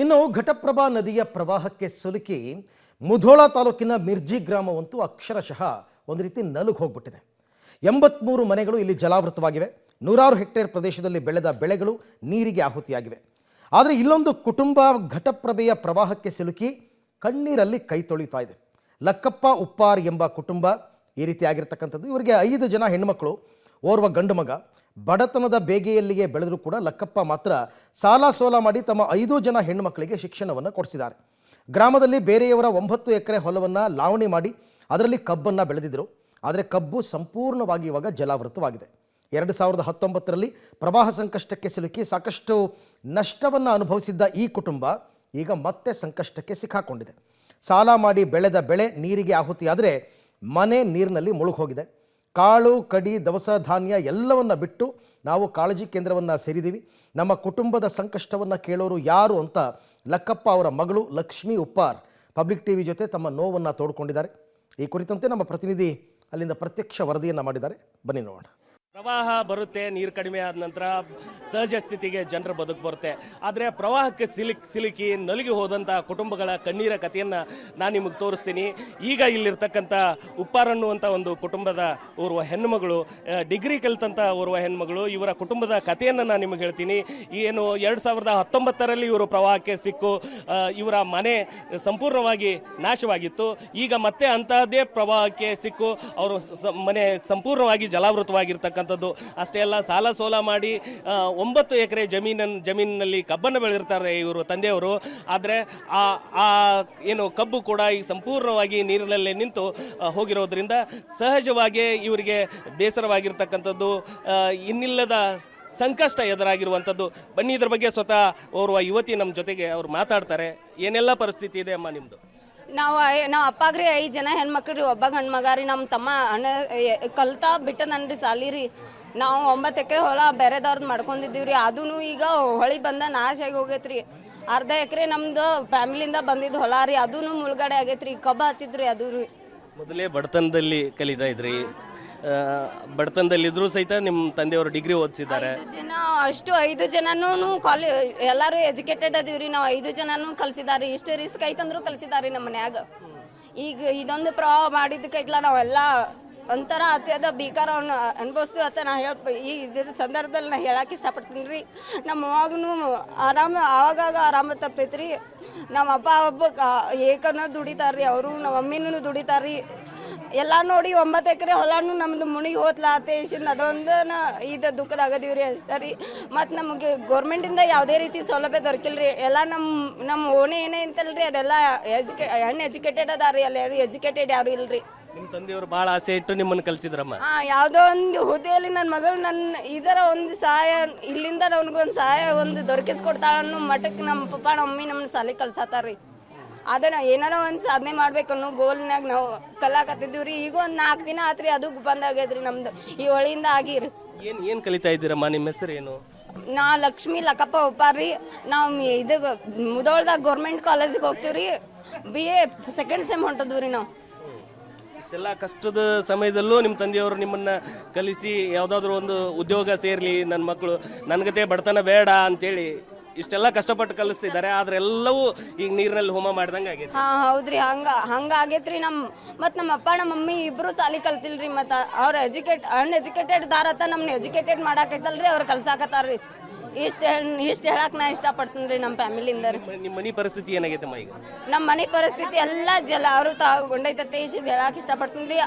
ಇನ್ನು ಘಟಪ್ರಭಾ ನದಿಯ ಪ್ರವಾಹಕ್ಕೆ ಸಿಲುಕಿ ಮುಧೋಳ ತಾಲೂಕಿನ ಮಿರ್ಜಿ ಗ್ರಾಮವಂತೂ ಅಕ್ಷರಶಃ ಒಂದು ರೀತಿ ನಲುಗಿ ಹೋಗ್ಬಿಟ್ಟಿದೆ. 83 ಮನೆಗಳು ಇಲ್ಲಿ ಜಲಾವೃತವಾಗಿವೆ. ನೂರಾರು ಹೆಕ್ಟೇರ್ ಪ್ರದೇಶದಲ್ಲಿ ಬೆಳೆದ ಬೆಳೆಗಳು ನೀರಿಗೆ ಆಹುತಿಯಾಗಿವೆ. ಆದರೆ ಇಲ್ಲೊಂದು ಕುಟುಂಬ ಘಟಪ್ರಭೆಯ ಪ್ರವಾಹಕ್ಕೆ ಸಿಲುಕಿ ಕಣ್ಣೀರಲ್ಲಿ ಕೈ ತೊಳಿತಾ ಇದೆ. ಲಕ್ಕಪ್ಪ ಉಪ್ಪಾರ್ ಎಂಬ ಕುಟುಂಬ ಈ ರೀತಿ ಆಗಿರ್ತಕ್ಕಂಥದ್ದು. ಇವರಿಗೆ 5 ಜನ ಹೆಣ್ಣುಮಕ್ಕಳು, ಓರ್ವ ಗಂಡು ಮಗ. ಬಡತನದ ಬೇಗೆಯಲ್ಲಿಯೇ ಬೆಳೆದರೂ ಕೂಡ ಲಕ್ಕಪ್ಪ ಮಾತ್ರ ಸಾಲ ಸೋಲ ಮಾಡಿ ತಮ್ಮ 5 ಜನ ಹೆಣ್ಣುಮಕ್ಕಳಿಗೆ ಶಿಕ್ಷಣವನ್ನು ಕೊಡಿಸಿದ್ದಾರೆ. ಗ್ರಾಮದಲ್ಲಿ ಬೇರೆಯವರ 9 ಎಕರೆ ಹೊಲವನ್ನು ಲಾವಣಿ ಮಾಡಿ ಅದರಲ್ಲಿ ಕಬ್ಬನ್ನು ಬೆಳೆದಿದ್ದರು. ಆದರೆ ಕಬ್ಬು ಸಂಪೂರ್ಣವಾಗಿ ಇವಾಗ ಜಲಾವೃತವಾಗಿದೆ. 2019ರಲ್ಲಿ ಪ್ರವಾಹ ಸಂಕಷ್ಟಕ್ಕೆ ಸಿಲುಕಿ ಸಾಕಷ್ಟು ನಷ್ಟವನ್ನು ಅನುಭವಿಸಿದ್ದ ಈ ಕುಟುಂಬ ಈಗ ಮತ್ತೆ ಸಂಕಷ್ಟಕ್ಕೆ ಸಿಕ್ಕಾಕೊಂಡಿದೆ. ಸಾಲ ಮಾಡಿ ಬೆಳೆದ ಬೆಳೆ ನೀರಿಗೆ ಆಹುತಿಯಾದರೆ ಮನೆ ನೀರಿನಲ್ಲಿ ಮುಳುಗಿ ಹೋಗಿದೆ. ಕಾಳು ಕಡಿ ದವಸ ಧಾನ್ಯ ಎಲ್ಲವನ್ನ ಬಿಟ್ಟು ನಾವು ಕಾಳಜಿ ಕೇಂದ್ರವನ್ನು ಸೇರಿದ್ದೀವಿ. ನಮ್ಮ ಕುಟುಂಬದ ಸಂಕಷ್ಟವನ್ನು ಕೇಳೋರು ಯಾರು ಅಂತ ಲಕ್ಕಪ್ಪ ಅವರ ಮಗಳು ಲಕ್ಷ್ಮೀ ಉಪ್ಪಾರ್ ಪಬ್ಲಿಕ್ ಟಿವಿ ಜೊತೆ ತಮ್ಮ ನೋವನ್ನು ತೋಡ್ಕೊಂಡಿದ್ದಾರೆ. ಈ ಕುರಿತಂತೆ ನಮ್ಮ ಪ್ರತಿನಿಧಿ ಅಲ್ಲಿಂದ ಪ್ರತ್ಯಕ್ಷ ವರದಿಯನ್ನು ಮಾಡಿದ್ದಾರೆ. ಬನ್ನಿ ನೋಡೋಣ. ಪ್ರವಾಹ ಬರುತ್ತೆ, ನೀರು ಕಡಿಮೆ ಆದ ನಂತರ ಸಹಜ ಸ್ಥಿತಿಗೆ ಜನರ ಬದುಕು ಬರುತ್ತೆ. ಆದರೆ ಪ್ರವಾಹಕ್ಕೆ ಸಿಲುಕಿ ನಲುಗಿ ಹೋದಂಥ ಕುಟುಂಬಗಳ ಕಣ್ಣೀರ ಕಥೆಯನ್ನು ನಾನು ನಿಮಗೆ ತೋರಿಸ್ತೀನಿ. ಈಗ ಇಲ್ಲಿರ್ತಕ್ಕಂಥ ಉಪ್ಪಾರ್ ಅನ್ನುವಂಥ ಒಂದು ಕುಟುಂಬದ ಓರ್ವ ಹೆಣ್ಣುಮಗಳು, ಡಿಗ್ರಿ ಕಲಿತಂಥ ಓರ್ವ ಹೆಣ್ಮಗಳು, ಇವರ ಕುಟುಂಬದ ಕಥೆಯನ್ನು ನಾನು ನಿಮಗೆ ಹೇಳ್ತೀನಿ. ಏನು 2019ರಲ್ಲಿ ಇವರು ಪ್ರವಾಹಕ್ಕೆ ಸಿಕ್ಕು ಇವರ ಮನೆ ಸಂಪೂರ್ಣವಾಗಿ ನಾಶವಾಗಿತ್ತು. ಈಗ ಮತ್ತೆ ಅಂತಹದ್ದೇ ಪ್ರವಾಹಕ್ಕೆ ಸಿಕ್ಕು ಅವರು ಮನೆ ಸಂಪೂರ್ಣವಾಗಿ ಜಲಾವೃತವಾಗಿರ್ತಕ್ಕಂಥ ಅಷ್ಟೇ ಅಲ್ಲ, ಸಾಲ ಸೋಲ ಮಾಡಿ 9 ಎಕರೆ ಜಮೀನಿನಲ್ಲಿ ಕಬ್ಬನ್ನು ಬೆಳೆದಿರ್ತಾರೆ ಇವರು ತಂದೆಯವರು. ಆದರೆ ಏನು ಕಬ್ಬು ಕೂಡ ಈಗ ಸಂಪೂರ್ಣವಾಗಿ ನೀರಿನಲ್ಲೇ ನಿಂತು ಹೋಗಿರೋದ್ರಿಂದ ಸಹಜವಾಗಿ ಇವರಿಗೆ ಬೇಸರವಾಗಿರ್ತಕ್ಕಂಥದ್ದು, ಇನ್ನಿಲ್ಲದ ಸಂಕಷ್ಟ ಎದುರಾಗಿರುವಂಥದ್ದು. ಬನ್ನಿ ಇದ್ರ ಬಗ್ಗೆ ಸ್ವತಃ ಓರ್ವ ಯುವತಿ ನಮ್ಮ ಜೊತೆಗೆ ಅವ್ರು ಮಾತಾಡ್ತಾರೆ. ಏನೆಲ್ಲ ಪರಿಸ್ಥಿತಿ ಇದೆ ಅಮ್ಮ ನಿಮ್ಮದು? ನಾವು ಅಪ್ಪಾಗ್ರಿ 5 ಜನ ಹೆಣ್ಮಕ್ಳು, ಒಬ್ಬ ಗಂಡು ಮಗ ರೀ. ನಮ್ಮ ತಮ್ಮ ಕಲ್ತಾ ಬಿಟ್ಟದನ್ರಿ ಸಾಲಿ ರೀ. ನಾವು 9 ಎಕರೆ ಹೊಲ ಬೇರೆದವ್ರದ್ದು ಮಾಡ್ಕೊಂಡಿದ್ದೀವಿ ರೀ. ಅದೂ ಈಗ ಹೊಳಿ ಬಂದ ನಾಶ ಆಗಿ ಹೋಗೈತ್ರಿ. ಅರ್ಧ ಎಕರೆ ನಮ್ದು ಫ್ಯಾಮಿಲಿಯಿಂದ ಬಂದಿದ್ದು ಹೊಲ ರೀ, ಅದೂ ಮುಳುಗಡೆ ಆಗೈತ್ರಿ. ಕಬ್ಬ ಹತ್ತಿದ್ರಿ ಅದು ರೀ. ಮೊದಲೇ ಬಡತನದಲ್ಲಿ ಕಲಿತಾ ಇದ್ರಿ, ಬಡತನದಲ್ಲಿದ್ರೂ ಸಹಿತ ನಿಮ್ಮ ತಂದೆಯವರು ಡಿಗ್ರಿ ಓದಿಸಿದ್ದಾರೆ. 5 ಜನನೂ ಎಲ್ಲರೂ ಎಜುಕೇಟೆಡ್ ಅದೀವ್ರಿ. ನಾವು 5 ಜನನೂ ಕಲಿಸಿದಾರೆ. ಇಷ್ಟು ರಿಸ್ಕ್ ಐತಂದ್ರೂ ಕಲಿಸಿದಾರೆ ನಮ್ಮ ಮನ್ಯಾಗ. ಈಗ ಇದೊಂದು ಪ್ರವಾಹ ಮಾಡಿದ್ದಕ್ಕೈತಲ್ಲ, ನಾವೆಲ್ಲ ಒಂಥರ ಅತ್ಯದ ಭೀಕಾರ ಅನುಭವಿಸ್ತೀವಿ ಅಂತ ನಾ ಈ ಇದ್ರ ಸಂದರ್ಭದಲ್ಲಿ ನಾ ಹೇಳಕ್ಕೆ ಇಷ್ಟಪಡ್ತೀನಿ ರೀ. ನಮ್ಮ ಅವಾಗೂ ಆವಾಗ ಆರಾಮ ತಪ್ಪೈತ್ರಿ. ನಮ್ಮ ಅಪ್ಪ ಏಕನ ದುಡಿತಾರ್ರಿ, ಅವರು ನಮ್ಮ ಮಮ್ಮಿನೂ ದುಡಿತಾರ್ರಿ. ಎಲ್ಲ ನೋಡಿ 9 ಎಕರೆ ಹೊಲನೂ ನಮ್ದು ಮುಣಿಗೆ ಹೋತ್ಲಾತೇಶನ್ ಅದೊಂದು ಇದು ದುಃಖದಾಗದೀವ್ರಿ ಅಷ್ಟೇ ರೀ. ಮತ್ತು ನಮಗೆ ಗೌರ್ಮೆಂಟಿಂದ ಯಾವುದೇ ರೀತಿ ಸೌಲಭ್ಯ ದೊರಕಿಲ್ರಿ. ಎಲ್ಲ ನಮ್ಮ ಓಣೆ ಏನೇ ಅಂತಲ್ರಿ, ಅದೆಲ್ಲ ಅನ್ಎಜುಕೇಟೆಡ್ ಅದಾರಿ. ಅಲ್ಲಿ ಯಾರು ಎಜುಕೇಟೆಡ್ ಯಾರು ಇಲ್ರಿ. ನಿಮ್ಮ ತಂದೆಯವರು ಭಾಳ ಆಸೆ ಇಟ್ಟು ನಿಮ್ಮನ್ನು ಕಲಿಸಿದ್ರಮ್ಮ. ಯಾವುದೋ ಒಂದು ಹುದ್ದೆಯಲ್ಲಿ ನನ್ನ ಮಗಳು ಇದರ ಒಂದು ಸಹಾಯ ಇಲ್ಲಿಂದ ನನ್ಗೊಂದು ಸಹಾಯ ಒಂದು ದೊರಕಿಸ್ಕೊಡ್ತಾಳನ್ನೋ ಮಠಕ್ಕೆ ನಮ್ಮ ಪಪ್ಪ ನಮ್ಮ ಮಮ್ಮಿ ನಮ್ಮನ್ನ ಸಾಲಿ ಕಲ್ಸತ್ತಾರ್ರಿ. ಅದನ್ನ ಏನಾರ ಒಂದು ಸಾಧನೆ ಮಾಡ್ಬೇಕು ಅನ್ನೋ ಗೋಲ್ನಾಗ ನಾವು ಕಲಾಕತ್ತಿದ್ದೀವಿ ರೀ. ಈಗ ಒಂದು 4 ದಿನ ಆತ್ರಿ, ಅದು ಬಂದ್ ಆಗೈತ್ರಿ ನಮ್ದು ಈ ಹೊಳಿಯಿಂದ ಆಗಿರಿ. ಏನು ಕಲಿತಾ ಇದ್ದೀರಮ್ಮ? ನಿಮ್ಮ ಹೆಸರು ಏನು? ನಾ ಲಕ್ಷ್ಮೀ ಲಕ್ಕಪ್ಪ ಉಪ್ಪಾರ್ ರೀ. ನಾವು ಇದು ಮುಧೋಳದಾಗ ಗೌರ್ಮೆಂಟ್ ಕಾಲೇಜಿಗೆ ಹೋಗ್ತೀವಿ ರೀ. BA ಸೆಕೆಂಡ್ ಸೆಮ್ ಹೊಂಟದ್ವಿ ರೀ. ನಾವು ಇಷ್ಟೆಲ್ಲ ಕಷ್ಟದ ಸಮಯದಲ್ಲೂ ನಿಮ್ಮ ತಂದೆಯವರು ನಿಮ್ಮನ್ನು ಕಲಿಸಿ ಯಾವುದಾದ್ರೂ ಒಂದು ಉದ್ಯೋಗ ಸೇರಲಿ, ನನ್ನ ಮಕ್ಕಳು ನನಗತೆ ಬಡತನ ಬೇಡ ಅಂತೇಳಿ ಇಷ್ಟೆಲ್ಲ ಕಷ್ಟಪಟ್ಟು ಕಲಿಸ್ತಿದ್ದಾರೆ. ಆದ್ರೆ ಎಲ್ಲವೂ ಈಗ ನೀರಿನಲ್ಲಿ ಹೋಮ ಮಾಡ್ದಂಗೆ ಆಗೈತಿ. ಹೌದ್ರಿ, ಹಂಗ ಆಗೈತ್ರಿ. ಮತ್ತು ನಮ್ಮ ಅಪ್ಪ ನಮ್ಮ ಮಮ್ಮಿ ಇಬ್ರು ಸಾಲಿ ಕಲ್ತಿಲ್ರಿ. ಮತ್ತು ಅವ್ರ ಅನ್ಎಜುಕೇಟೆಡ್ ದಾರತ್ತ ನಮ್ನ ಎಜುಕೇಟೆಡ್ ಮಾಡಾಕೈತಲ್ರಿ, ಅವ್ರು ಕಲ್ಸಾಕತ್ತಾರ್ರಿ. ಇಷ್ಟು ಹೇಳಕ್ ನಾ ಇಷ್ಟಪಡ್ತೀನಿ ರೀ ನಮ್ಮ ಫ್ಯಾಮಿಲಿಯಿಂದ ರೀ. ನಿಮ್ಮ ಮನೆ ಪರಿಸ್ಥಿತಿ ಏನಾಗೈತಮ್ಮ ಈಗ? ನಮ್ಮ ಮನೆ ಪರಿಸ್ಥಿತಿ ಎಲ್ಲ ಜಲಾವೃತ ತಗೊಂಡೈತೈತೆ. ಇಷ್ಟು ಹೇಳಕ್ ಇಷ್ಟಪಡ್ತೀನಿ ರೀ.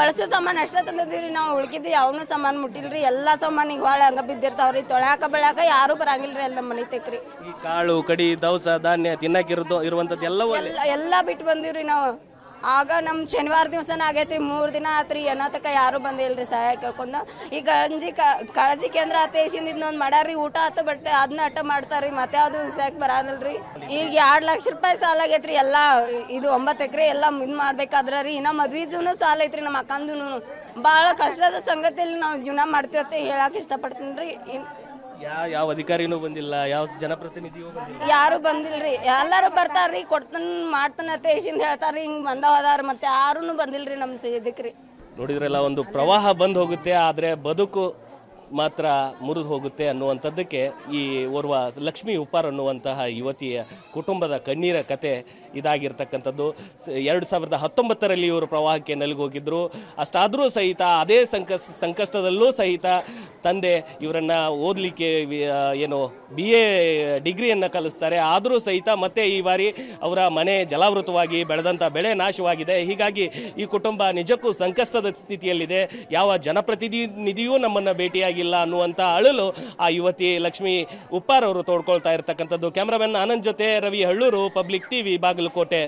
ಬಳಸೋ ಸಾಮಾನು ಅಷ್ಟೇ ತಂದಿದ್ದೀವಿ. ನಾವು ಉಳ್ಕಿದ್ದು ಯಾವನು ಸಾಮಾನು ಮುಟ್ಟಿಲ್ರಿ. ಎಲ್ಲ ಸಾಮಾನಿಗೆ ಹೊಳೆ ಹಂಗ ಬಿದ್ದಿರ್ತಾವ್ರಿ. ತೊಳ್ಯಾಕ ಬೆಳ್ಯಾಕ ಯಾರು ಬರಂಗಿಲ್ರಿ. ಎಲ್ಲ ನಮ್ಮ ಮನೆ ತೆಕ್ರಿ. ಈ ಕಾಳು ಕಡಿ ದವಸ ಧಾನ್ಯ ತಿನ್ನಕ್ಕಿರೋದು ಇರುವಂಥದ್ದು ಎಲ್ಲ ಬಿಟ್ಟು ಬಂದಿವ್ರಿ ನಾವು. ಆಗ ನಮ್ಮ ಶನಿವಾರ ದಿವಸನ ಆಗೈತ್ರಿ. 3 ದಿನ ಆತ್ರಿ. ಏನತಕ್ಕ ಯಾರು ಬಂದಿಲ್ರಿ ಸಹಾಯ ಕೇಳ್ಕೊಂಡು. ಈಗ ಕಾಳಜಿ ಕೇಂದ್ರ ಆತೇಶಿಂದ ಇದನ್ನೊಂದು ಮಾಡ್ಯಾರ್ರಿ. ಊಟ ಆತ ಬಟ್ಟೆ ಅದನ್ನ ಅಟ್ಟ ಮಾಡ್ತಾರ್ರಿ. ಮತ್ತೆ ಅದು ಸಹಾಯಕ್ಕೆ ಬರೋದಿಲ್ರಿ. ಈಗ 2 ಲಕ್ಷ ರೂಪಾಯಿ ಸಾಲ ಆಗೈತ್ರಿ. ಎಲ್ಲ ಇದು 9 ಎಕರೆ ಎಲ್ಲ ಇದು ಮಾಡ್ಬೇಕಾದ್ರ ರೀ. ಇನ್ನ ಮದ್ವಿದೂನು ಸಾಲ ಐತ್ರಿ. ನಮ್ಮ ಅಕ್ಕಂದೂನು ಭಾಳ ಕಷ್ಟದ ಸಂಗತಿಯಲ್ಲಿ ನಾವು ಜೀವನ ಮಾಡ್ತೀವಿ ಅಂತ ಹೇಳಕ್ ಇಷ್ಟಪಡ್ತೀನಿ ರೀ. ಯಾವ ಅಧಿಕಾರಿನೂ ಬಂದಿಲ್ಲ, ಯಾವ ಜನಪ್ರತಿನಿಧಿಯೂ ಬಂದಿಲ್ಲ, ಯಾರು ಬಂದಿಲ್ರಿ. ಎಲ್ಲರೂ ಬರ್ತಾರ್ರಿ, ಕೊಡ್ತಾನ ಮಾಡ್ತಾನ ತೇಶಿಂದ ಹೇಳ್ತಾರ್ರಿ. ಹಿಂಗ್ ಬಂದವದಾರ, ಮತ್ತೆ ಯಾರೂ ಬಂದಿಲ್ರಿ ನಮ್ಮ ಇದಕ್ರಿ. ನೋಡಿದ್ರಲ್ಲ, ಒಂದು ಪ್ರವಾಹ ಬಂದ್ ಹೋಗುತ್ತೆ, ಆದ್ರೆ ಬದುಕು ಮಾತ್ರ ಮುರಿದು ಹೋಗುತ್ತೆ ಅನ್ನುವಂಥದ್ದಕ್ಕೆ ಈ ಓರ್ವ ಲಕ್ಷ್ಮೀ ಉಪ್ಪಾರ್ ಅನ್ನುವಂತಹ ಯುವತಿಯ ಕುಟುಂಬದ ಕಣ್ಣೀರ ಕತೆ ಇದಾಗಿರ್ತಕ್ಕಂಥದ್ದು. 2019ರಲ್ಲಿ ಇವರು ಪ್ರವಾಹಕ್ಕೆ ನಲುಗೋಗಿದ್ರು. ಅಷ್ಟಾದರೂ ಸಹಿತ ಅದೇ ಸಂಕಷ್ಟದಲ್ಲೂ ಸಹಿತ ತಂದೆ ಇವರನ್ನು ಓದಲಿಕ್ಕೆ ಏನು BA ಡಿಗ್ರಿಯನ್ನು ಕಲಿಸ್ತಾರೆ. ಆದರೂ ಸಹಿತ ಮತ್ತೆ ಈ ಬಾರಿ ಅವರ ಮನೆ ಜಲಾವೃತವಾಗಿ ಬೆಳೆದಂಥ ಬೆಳೆ ನಾಶವಾಗಿದೆ. ಹೀಗಾಗಿ ಈ ಕುಟುಂಬ ನಿಜಕ್ಕೂ ಸಂಕಷ್ಟದ ಸ್ಥಿತಿಯಲ್ಲಿದೆ. ಯಾವ ಜನಪ್ರತಿನಿಧಿಯೂ ನಮ್ಮನ್ನು ಭೇಟಿಯಾಗಿಲ್ಲ ಅನ್ನುವಂಥ ಅಳಲು ಆ ಯುವತಿ ಲಕ್ಷ್ಮೀ ಉಪ್ಪಾರ್ ಅವರು ತೋಡ್ಕೊಳ್ತಾ ಇರ್ತಕ್ಕಂಥದ್ದು. ಕ್ಯಾಮ್ರಾಮನ್ ಆನಂದ್ ಜೊತೆ ರವಿ ಹಳ್ಳೂರು, ಪಬ್ಲಿಕ್ TV, ಬಾಗಲಕೋಟೆ.